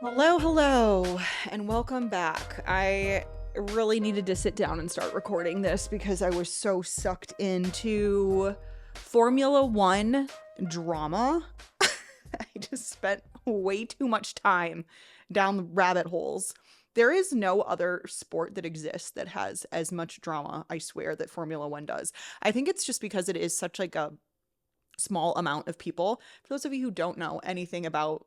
Hello, and welcome back. I really needed to sit down and start recording this because I was so sucked into Formula One drama. I just spent way too much time down the rabbit holes. There is no other sport that exists that has as much drama, I swear, that Formula One does. I think it's just because it is such like a small amount of people. For those of you who don't know anything about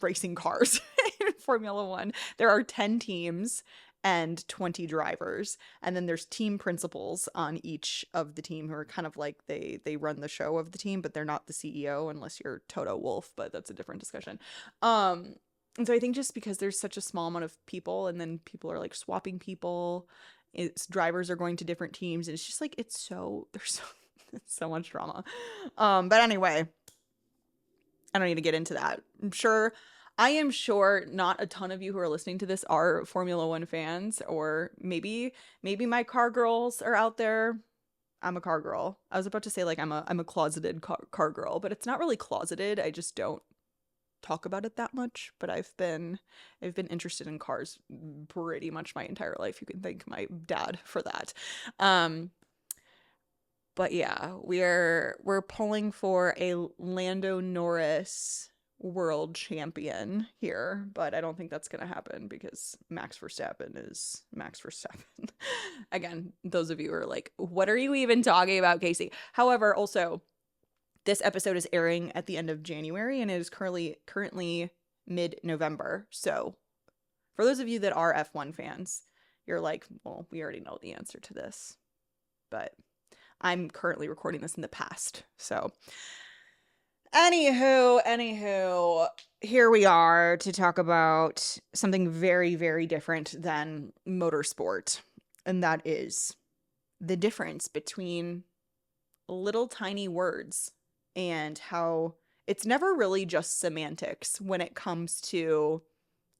racing cars in Formula One, there are 10 teams and 20 drivers, and then there's team principals on each of the team who are kind of like they run the show of the team, but they're not the CEO unless you're Toto Wolff, but that's a different discussion. And so I think just because there's such a small amount of people, and then people are like swapping people, drivers are going to different teams, and it's just like there's so much drama. But anyway, I don't need to get into that. I am sure not a ton of you who are listening to this are Formula One fans, or maybe my car girls are out there. I'm a car girl. I was about to say like I'm a closeted car girl, but it's not really closeted. I just don't talk about it that much. But I've been interested in cars pretty much my entire life. You can thank my dad for that. But yeah, we're pulling for a Lando Norris world champion here, but I don't think that's going to happen because Max Verstappen is Max Verstappen. Again, those of you are like, what are you even talking about, Kasey? However, also, this episode is airing at the end of January, and it is currently mid-November. So for those of you that are F1 fans, you're like, well, we already know the answer to this. But I'm currently recording this in the past. So Anywho, here we are to talk about something very, very different than motorsport. And that is the difference between little tiny words and how it's never really just semantics when it comes to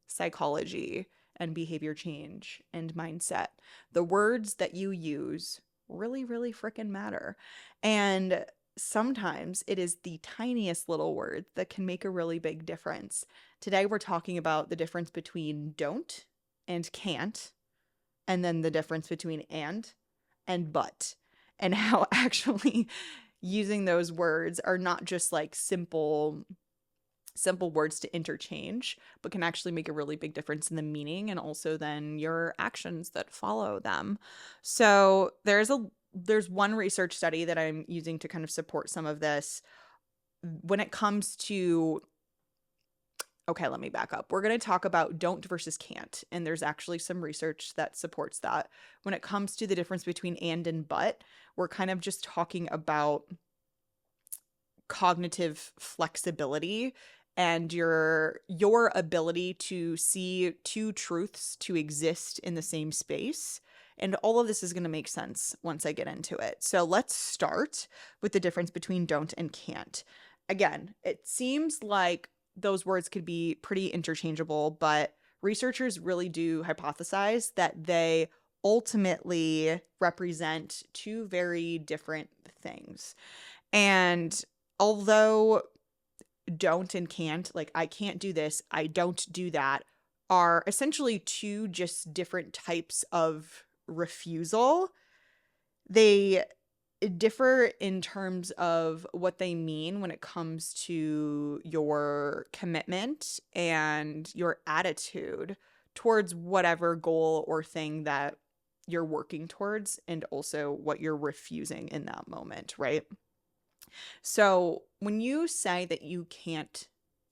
psychology and behavior change and mindset. The words that you use really, really freaking matter. And sometimes it is the tiniest little word that can make a really big difference. Today, we're talking about the difference between don't and can't, and then the difference between and but, and how actually using those words are not just like simple words to interchange, but can actually make a really big difference in the meaning and also then your actions that follow them. So there's one research study that I'm using to kind of support some of this when it comes to, okay, let me back up. We're going to talk about don't versus can't, and there's actually some research that supports that. When it comes to the difference between and but, we're kind of just talking about cognitive flexibility and your ability to see two truths to exist in the same space. And all of this is going to make sense once I get into it. So let's start with the difference between don't and can't. Again, it seems like those words could be pretty interchangeable, but researchers really do hypothesize that they ultimately represent two very different things. And although don't and can't, like I can't do this, I don't do that, are essentially two just different types of refusal, they differ in terms of what they mean when it comes to your commitment and your attitude towards whatever goal or thing that you're working towards, and also what you're refusing in that moment, right? So when you say that you can't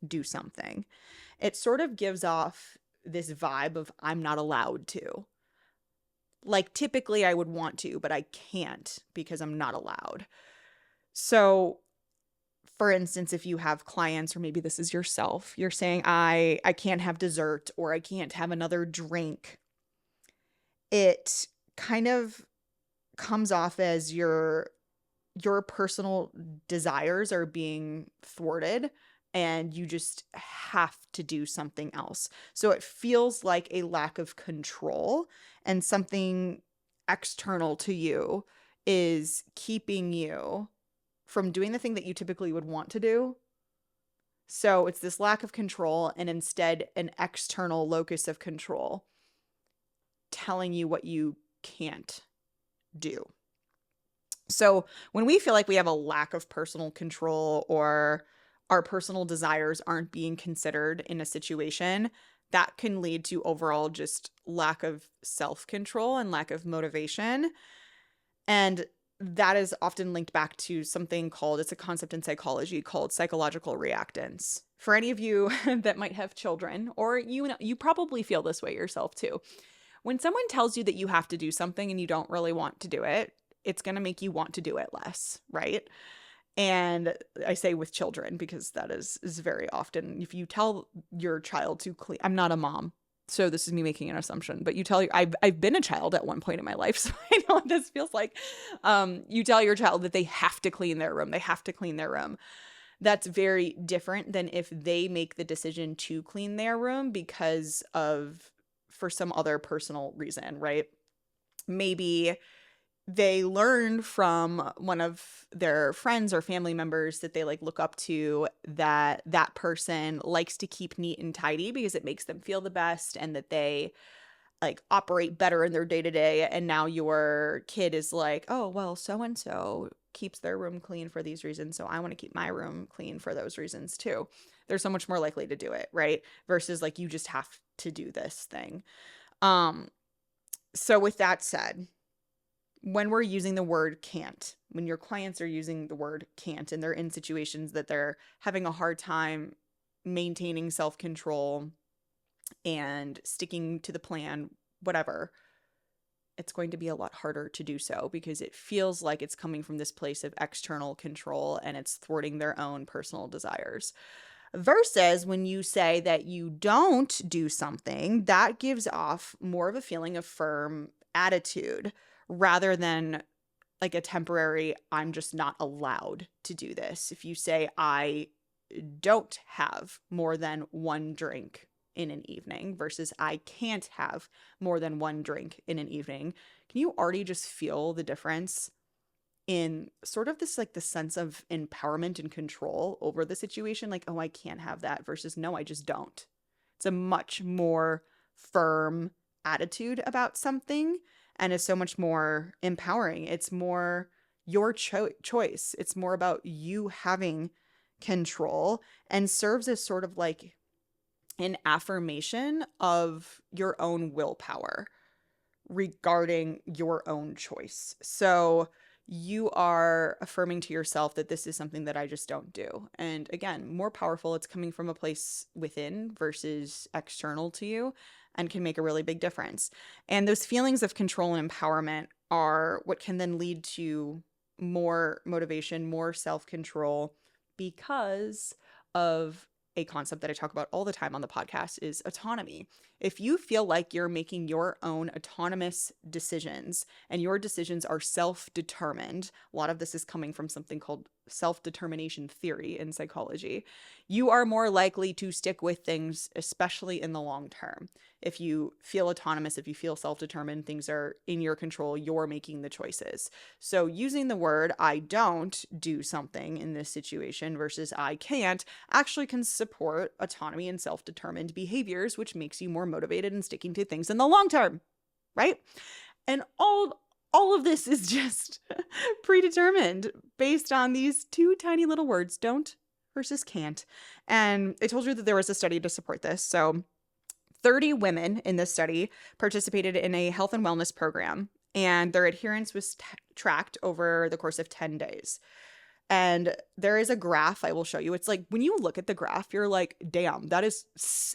do something, it sort of gives off this vibe of I'm not allowed to. Like typically I would want to, but I can't because I'm not allowed. So for instance, if you have clients, or maybe this is yourself, you're saying I can't have dessert, or I can't have another drink. It kind of comes off as your personal desires are being thwarted and you just have to do something else. So it feels like a lack of control, and something external to you is keeping you from doing the thing that you typically would want to do, So it's this lack of control and instead an external locus of control telling you what you can't do. So when we feel like we have a lack of personal control or our personal desires aren't being considered in a situation, that can lead to overall just lack of self-control and lack of motivation. And that is often linked back to something called, it's a concept in psychology called psychological reactance. For any of you that might have children, or you probably feel this way yourself too. When someone tells you that you have to do something and you don't really want to do it, it's going to make you want to do it less, right? And I say with children because that is very often, if you tell your child to clean, I'm not a mom, so this is me making an assumption, but you tell your, I've been a child at one point in my life, so I know what this feels like. You tell your child that they have to clean their room. They have to clean their room. That's very different than if they make the decision to clean their room because of, for some other personal reason, right? Maybe they learned from one of their friends or family members that they like look up to, that that person likes to keep neat and tidy because it makes them feel the best and that they like operate better in their day to day. And now your kid is like, oh, well, so and so keeps their room clean for these reasons, so I want to keep my room clean for those reasons too. They're so much more likely to do it, right? Versus like you just have to do this thing. So with that said, when we're using the word can't, when your clients are using the word can't and they're in situations that they're having a hard time maintaining self-control and sticking to the plan, whatever, it's going to be a lot harder to do so because it feels like it's coming from this place of external control and it's thwarting their own personal desires. Versus when you say that you don't do something, that gives off more of a feeling of firm attitude rather than like a temporary, I'm just not allowed to do this. If you say, I don't have more than one drink in an evening versus I can't have more than one drink in an evening, can you already just feel the difference in sort of this like the sense of empowerment and control over the situation? Like, oh, I can't have that versus no, I just don't. It's a much more firm attitude about something and is so much more empowering. It's more your choice. It's more about you having control and serves as sort of like an affirmation of your own willpower regarding your own choice. So you are affirming to yourself that this is something that I just don't do. And again, more powerful, it's coming from a place within versus external to you and can make a really big difference. And those feelings of control and empowerment are what can then lead to more motivation, more self-control because of a concept that I talk about all the time on the podcast is autonomy. If you feel like you're making your own autonomous decisions and your decisions are self-determined, a lot of this is coming from something called self-determination theory in psychology, you are more likely to stick with things, especially in the long term. If you feel autonomous, if you feel self-determined, things are in your control, you're making the choices. So using the word I don't do something in this situation versus I can't actually can support autonomy and self-determined behaviors, which makes you more motivated and sticking to things in the long term, right? And all of this is just predetermined based on these two tiny little words, don't versus can't. And I told you that there was a study to support this. So 30 women in this study participated in a health and wellness program, and their adherence was tracked over the course of 10 days. And there is a graph I will show you. It's like when you look at the graph, you're like, damn, that is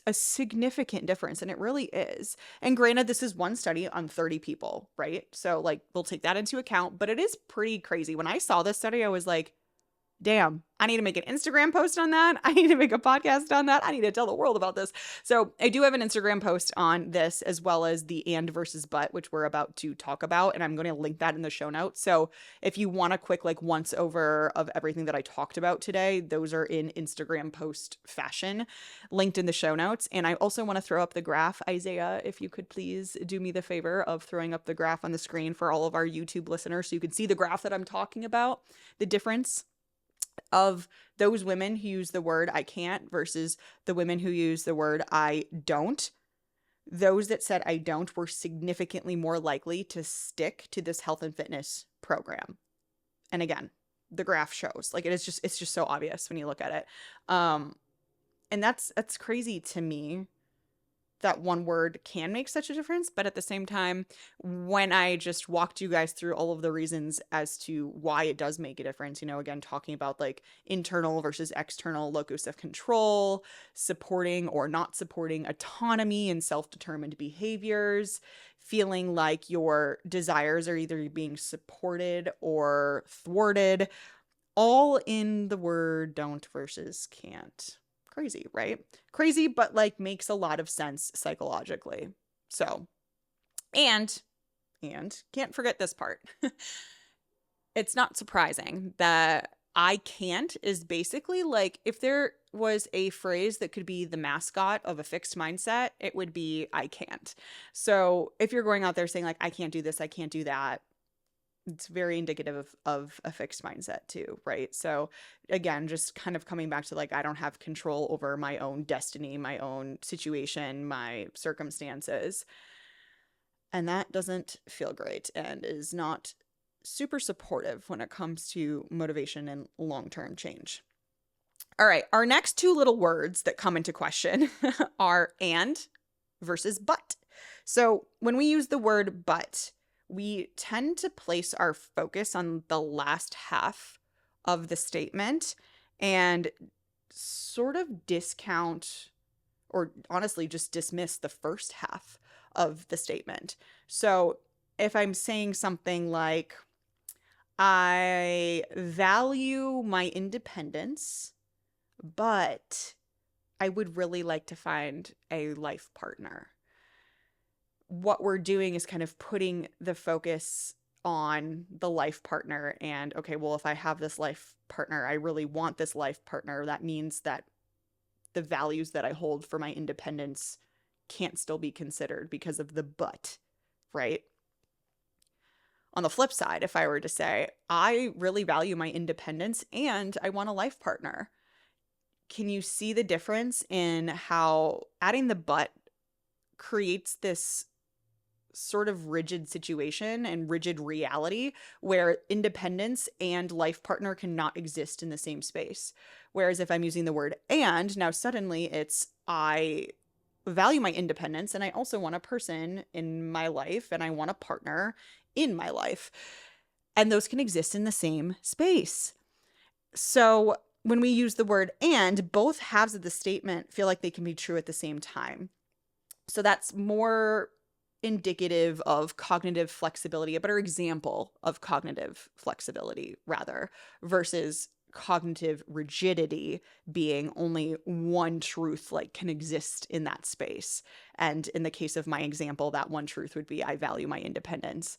a significant difference. And it really is. And granted, this is one study on 30 people, right? So like we'll take that into account, but it is pretty crazy. When I saw this study, I was like, damn, I need to make an Instagram post on that. I need to make a podcast on that. I need to tell the world about this. So I do have an Instagram post on this as well as the and versus but, which we're about to talk about. And I'm going to link that in the show notes. So if you want a quick like once over of everything that I talked about today, those are in Instagram post fashion linked in the show notes. And I also want to throw up the graph. Isaiah, if you could please do me the favor of throwing up the graph on the screen for all of our YouTube listeners so you can see the graph that I'm talking about, the difference. of those women who use the word I can't versus the women who use the word I don't, those that said I don't were significantly more likely to stick to this health and fitness program. And again, the graph shows, like, it's just so obvious when you look at it. And that's crazy to me that one word can make such a difference. But at the same time, when I just walked you guys through all of the reasons as to why it does make a difference, again, talking about like internal versus external locus of control, supporting or not supporting autonomy and self-determined behaviors, feeling like your desires are either being supported or thwarted, all in the word don't versus can't. Crazy, right? Crazy, but like makes a lot of sense psychologically. So, and can't forget this part. It's not surprising that I can't is basically like, if there was a phrase that could be the mascot of a fixed mindset, it would be I can't. So if you're going out there saying like, I can't do this, I can't do that, it's very indicative of a fixed mindset too, right? So again, just kind of coming back to like, I don't have control over my own destiny, my own situation, my circumstances. And that doesn't feel great and is not super supportive when it comes to motivation and long-term change. All right, our next two little words that come into question are and versus but. So when we use the word but, we tend to place our focus on the last half of the statement and sort of discount or honestly just dismiss the first half of the statement. So if I'm saying something like, I value my independence, but I would really like to find a life partner. What we're doing is kind of putting the focus on the life partner and, okay, well, if I have this life partner, I really want this life partner. That means that the values that I hold for my independence can't still be considered because of the but, right? On the flip side, if I were to say, I really value my independence and I want a life partner, can you see the difference in how adding the but creates this sort of rigid situation and rigid reality where independence and life partner cannot exist in the same space? Whereas if I'm using the word and, now suddenly it's I value my independence and I also want a person in my life and I want a partner in my life. And those can exist in the same space. So when we use the word and, both halves of the statement feel like they can be true at the same time. So that's more indicative of cognitive flexibility, a better example of cognitive flexibility, rather, versus cognitive rigidity being only one truth like can exist in that space. And in the case of my example, that one truth would be I value my independence.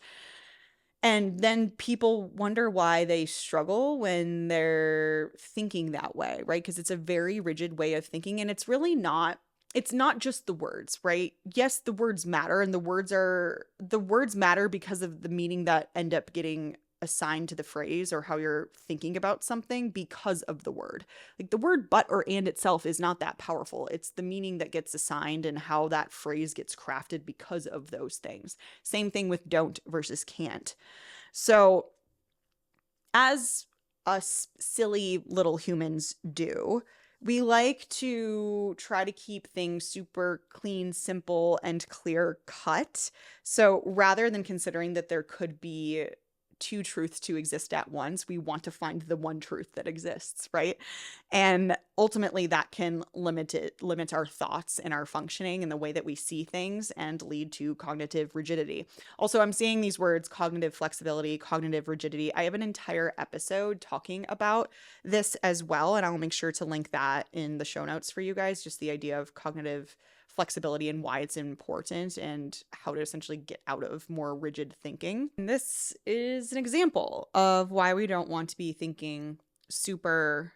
And then people wonder why they struggle when they're thinking that way, right? Because it's a very rigid way of thinking, and it's really not. It's not just the words, right? Yes, the words matter, and the words matter because of the meaning that end up getting assigned to the phrase or how you're thinking about something because of the word. Like the word but or and itself is not that powerful. It's the meaning that gets assigned and how that phrase gets crafted because of those things. Same thing with don't versus can't. So as us silly little humans do, we like to try to keep things super clean, simple, and clear cut. So rather than considering that there could be two truths to exist at once, we want to find the one truth that exists, right? And ultimately that can limit our thoughts and our functioning and the way that we see things and lead to cognitive rigidity. Also, I'm seeing these words, cognitive flexibility, cognitive rigidity. I have an entire episode talking about this as well, and I'll make sure to link that in the show notes for you guys, just the idea of cognitive flexibility and why it's important and how to essentially get out of more rigid thinking. And this is an example of why we don't want to be thinking super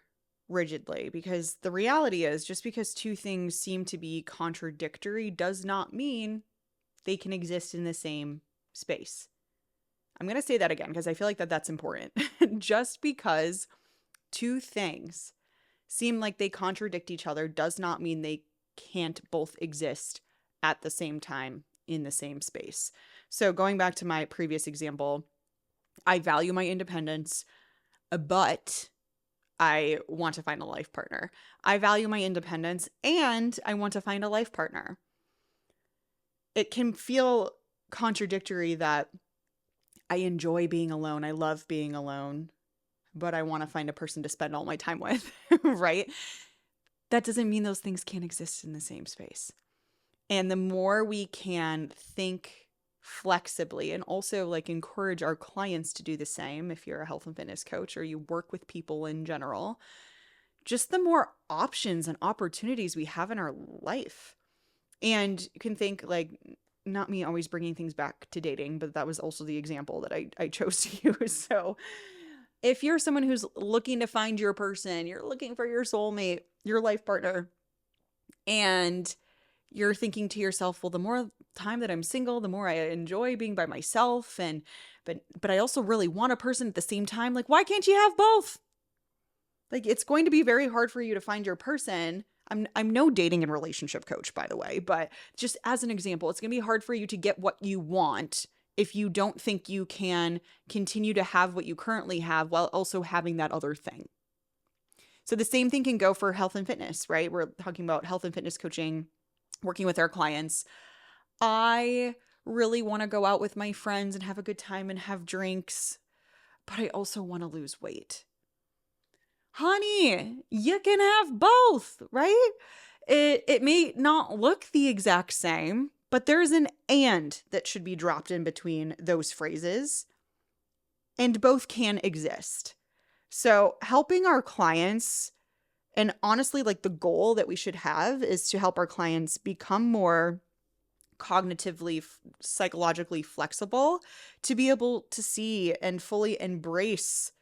rigidly, because the reality is just because two things seem to be contradictory does not mean they can exist in the same space. I'm going to say that again because I feel like that's important. Just because two things seem like they contradict each other does not mean they can't both exist at the same time in the same space. So going back to my previous example, I value my independence, but I want to find a life partner. I value my independence and I want to find a life partner. It can feel contradictory that I enjoy being alone. I love being alone, but I want to find a person to spend all my time with, right? That doesn't mean those things can't exist in the same space. And the more we can think flexibly and also like encourage our clients to do the same, if you're a health and fitness coach or you work with people in general, just the more options and opportunities we have in our life. And you can think like, not me always bringing things back to dating, but that was also the example that I chose to use. So if you're someone who's looking to find your person, you're looking for your soulmate, your life partner, and you're thinking to yourself, well, the more time that I'm single, the more I enjoy being by myself, and but I also really want a person at the same time. Like, why can't you have both? Like, it's going to be very hard for you to find your person. I'm no dating and relationship coach, by the way, but just as an example, it's going to be hard for you to get what you want if you don't think you can continue to have what you currently have while also having that other thing. So the same thing can go for health and fitness, right? We're talking about health and fitness coaching, working with our clients. I really want to go out with my friends and have a good time and have drinks, but I also want to lose weight. Honey, you can have both, right? It may not look the exact same, but there's an and that should be dropped in between those phrases, and both can exist. So helping our clients, and honestly, like the goal that we should have is to help our clients become more cognitively, psychologically flexible, to be able to see and fully embrace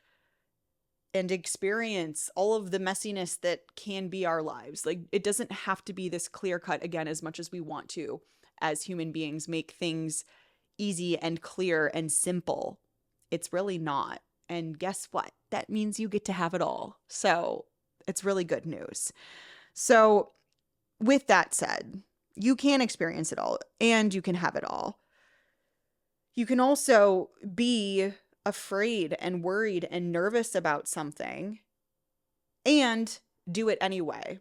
and experience all of the messiness that can be our lives. Like, it doesn't have to be this clear cut, again, as much as we want to, as human beings, make things easy and clear and simple. It's really not. And guess what? That means you get to have it all. So it's really good news. So with that said, you can experience it all and you can have it all. You can also be afraid and worried and nervous about something and do it anyway.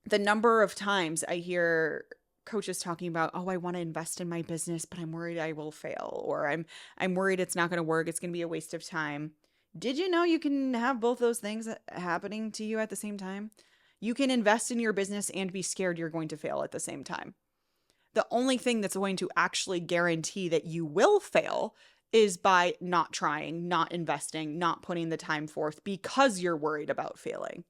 The number of times I hear coaches talking about, oh, I want to invest in my business, but I'm worried I will fail, or I'm worried it's not going to work. It's going to be a waste of time. Did you know you can have both those things happening to you at the same time? You can invest in your business and be scared you're going to fail at the same time. The only thing that's going to actually guarantee that you will fail is by not trying, not investing, not putting the time forth because you're worried about failing.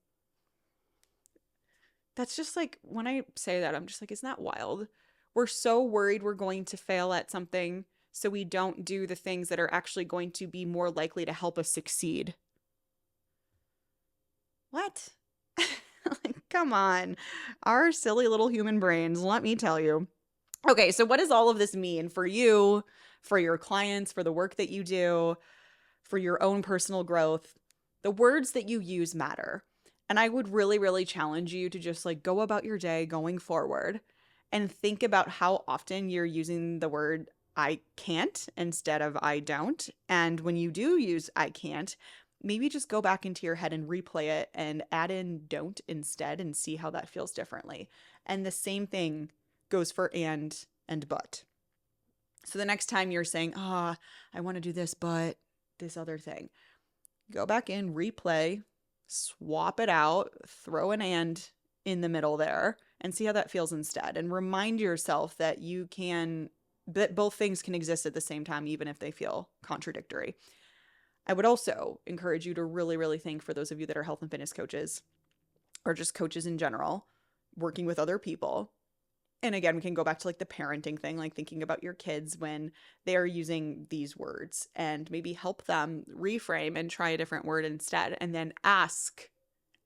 That's just like, when I say that, I'm just like, isn't that wild? We're so worried we're going to fail at something, so we don't do the things that are actually going to be more likely to help us succeed. What? Like, come on. Our silly little human brains, let me tell you. Okay, so what does all of this mean for you, for your clients, for the work that you do, for your own personal growth? The words that you use matter. And I would really, really challenge you to just like go about your day going forward and think about how often you're using the word I can't instead of I don't. And when you do use I can't, maybe just go back into your head and replay it and add in don't instead and see how that feels differently. And the same thing goes for and but. So the next time you're saying, I want to do this, but this other thing, go back in, replay, swap it out, throw an and in the middle there, and see how that feels instead. And remind yourself that that both things can exist at the same time, even if they feel contradictory. I would also encourage you to really, really think, for those of you that are health and fitness coaches or just coaches in general, working with other people. And again, we can go back to like the parenting thing, like thinking about your kids when they are using these words, and maybe help them reframe and try a different word instead. And then ask,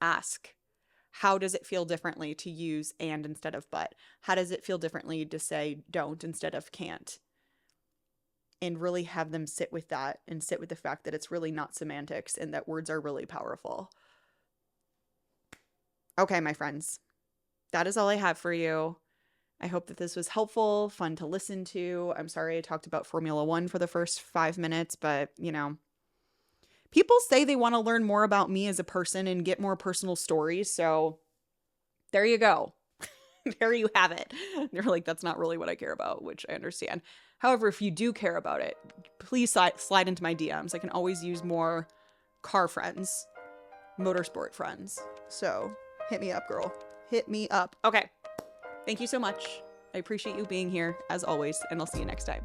how does it feel differently to use and instead of but? How does it feel differently to say don't instead of can't? and really have them sit with that and sit with the fact that it's really not semantics and that words are really powerful. Okay, my friends, that is all I have for you. I hope that this was helpful, fun to listen to. I'm sorry I talked about Formula One for the first 5 minutes, but you know, people say they want to learn more about me as a person and get more personal stories. So there you go. There you have it. They're like, that's not really what I care about, which I understand. However, if you do care about it, please slide into my DMs. I can always use more car friends, motorsport friends. So hit me up, girl. Hit me up. Okay. Thank you so much. I appreciate you being here, as always, and I'll see you next time.